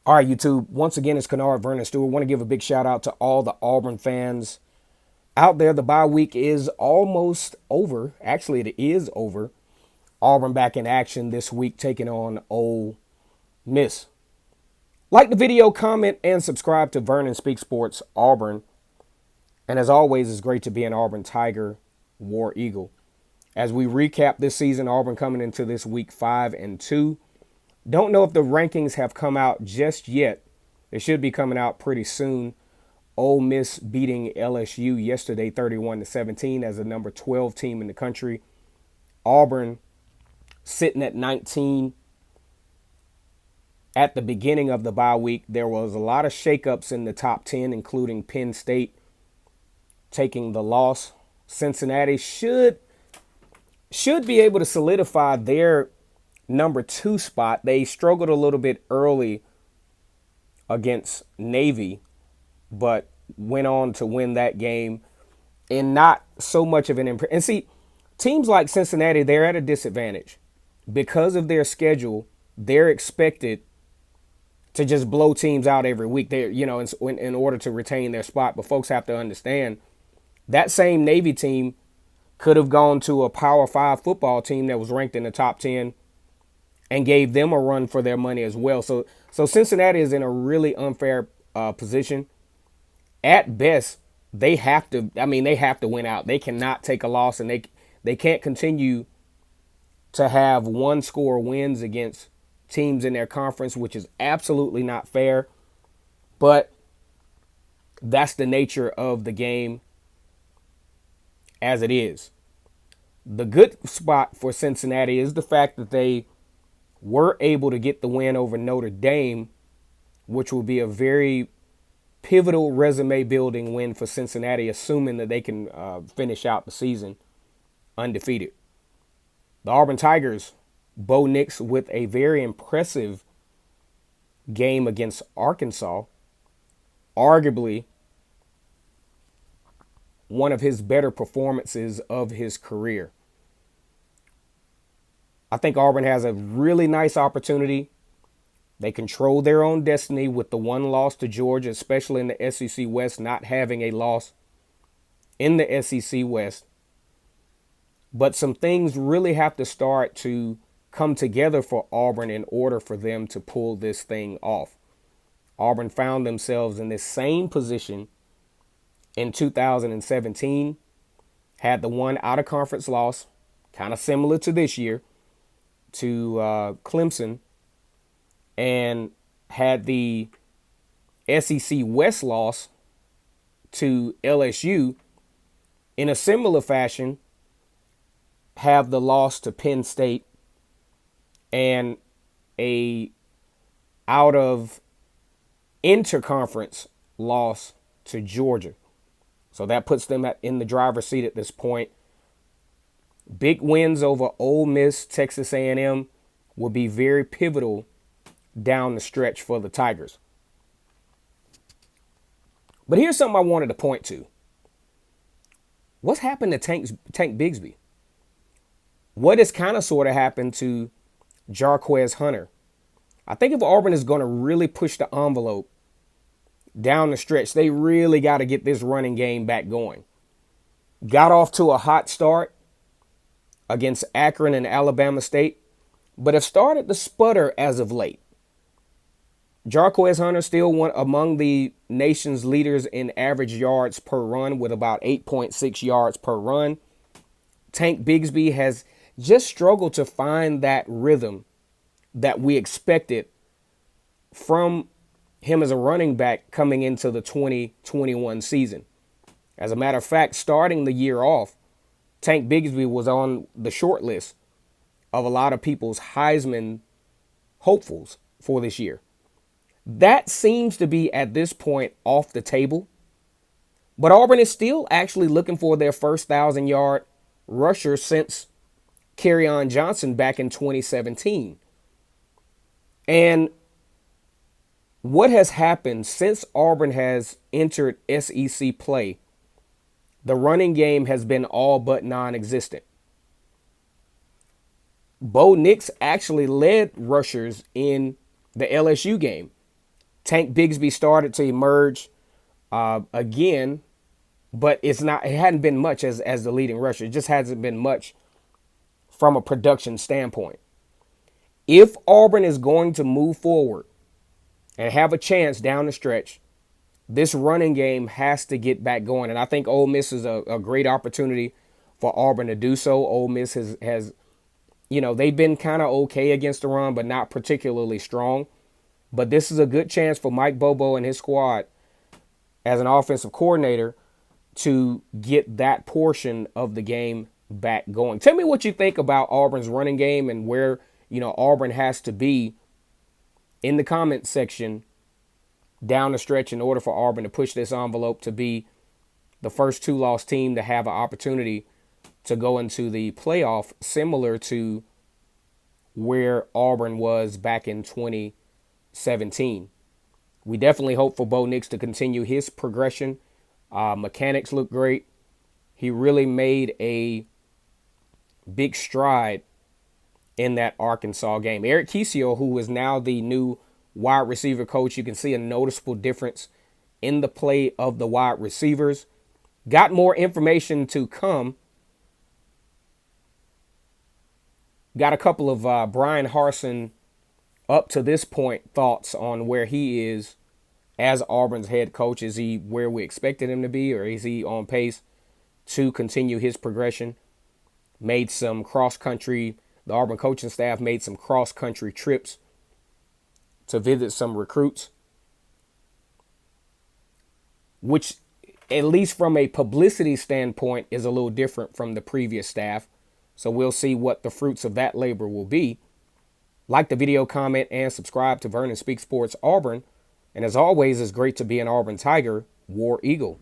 All right, YouTube. Once again, it's Kennard Vernon Stewart. Want to give a big shout out to all the Auburn fans out there. The bye week is almost over. Actually, it is over. Auburn back in action this week, taking on Ole Miss. Like the video, comment, and subscribe to Vernon Speak Sports Auburn. And as always, it's great to be an Auburn Tiger, War Eagle. As we recap this season, Auburn coming into this week 5-2. Don't know if the rankings have come out just yet. They should be coming out pretty soon. Ole Miss beating LSU yesterday 31-17 as the number 12 team in the country. Auburn sitting at 19. At the beginning of the bye week, there was a lot of shakeups in the top 10, including Penn State taking the loss. Cincinnati should be able to solidify their number 2 spot. They struggled a little bit early against Navy, but went on to win that game in not so much of an and see, teams like Cincinnati, they're at a disadvantage because of their schedule. They're expected to just blow teams out every week. They, in order to retain their spot. But folks have to understand that same Navy team could have gone to a Power 5 football team that was ranked in the top 10 and gave them a run for their money as well. So Cincinnati is in a really unfair position. At best, they have to win out. They cannot take a loss, and they can't continue to have one-score wins against teams in their conference, which is absolutely not fair. But that's the nature of the game as it is. The good spot for Cincinnati is the fact that they were able to get the win over Notre Dame, which will be a very pivotal resume building win for Cincinnati, assuming that they can finish out the season undefeated. The Auburn Tigers, Bo Nix with a very impressive game against Arkansas, arguably one of his better performances of his career. I think Auburn has a really nice opportunity. They control their own destiny with the one loss to Georgia, especially in the SEC West, not having a loss in the SEC West. But some things really have to start to come together for Auburn in order for them to pull this thing off. Auburn found themselves in this same position in 2017, had the one out-of-conference loss, kind of similar to this year, to Clemson, and had the SEC West loss to LSU. In a similar fashion, have the loss to Penn State and a out of interconference loss to Georgia. So that puts them in the driver's seat at this point. Big wins over Ole Miss, Texas A&M will be very pivotal down the stretch for the Tigers. But here's something I wanted to point to. What's happened to Tank Bigsby? What has kind of sort of happened to Jarquez Hunter? I think if Auburn is going to really push the envelope down the stretch, they really got to get this running game back going. Got off to a hot start against Akron and Alabama State, but have started to sputter as of late. Jarquez Hunter still one among the nation's leaders in average yards per run with about 8.6 yards per run. Tank Bigsby has just struggled to find that rhythm that we expected from him as a running back coming into the 2021 season. As a matter of fact, starting the year off, Tank Bigsby was on the short list of a lot of people's Heisman hopefuls for this year. That seems to be at this point off the table. But Auburn is still actually looking for their first 1,000-yard rusher since Kerryon Johnson back in 2017. And what has happened since Auburn has entered SEC play, the running game has been all but non-existent. Bo Nix actually led rushers in the LSU game. Tank Bigsby started to emerge again, but it hadn't been much as the leading rusher. It just hasn't been much from a production standpoint. If Auburn is going to move forward and have a chance down the stretch, this running game has to get back going. And I think Ole Miss is a great opportunity for Auburn to do so. Ole Miss has they've been kind of okay against the run, but not particularly strong. But this is a good chance for Mike Bobo and his squad as an offensive coordinator to get that portion of the game back going. Tell me what you think about Auburn's running game and where, Auburn has to be in the comment section down the stretch in order for Auburn to push this envelope to be the first 2-loss team to have an opportunity to go into the playoff, similar to where Auburn was back in 2017. We definitely hope for Bo Nix to continue his progression. Mechanics look great. He really made a big stride in that Arkansas game. Eric Kesio, who is now the new wide receiver coach, you can see a noticeable difference in the play of the wide receivers. Got more information to come. Got a couple of Brian Harsin up to this point thoughts on where he is as Auburn's head coach. Is he where we expected him to be, or is he on pace to continue his progression? Made some cross-country, the Auburn coaching staff made some cross-country trips to visit some recruits, which, at least from a publicity standpoint, is a little different from the previous staff. So we'll see what the fruits of that labor will be. Like the video, comment, and subscribe to Vernon Speaks Sports Auburn. And as always, it's great to be an Auburn Tiger, War Eagle.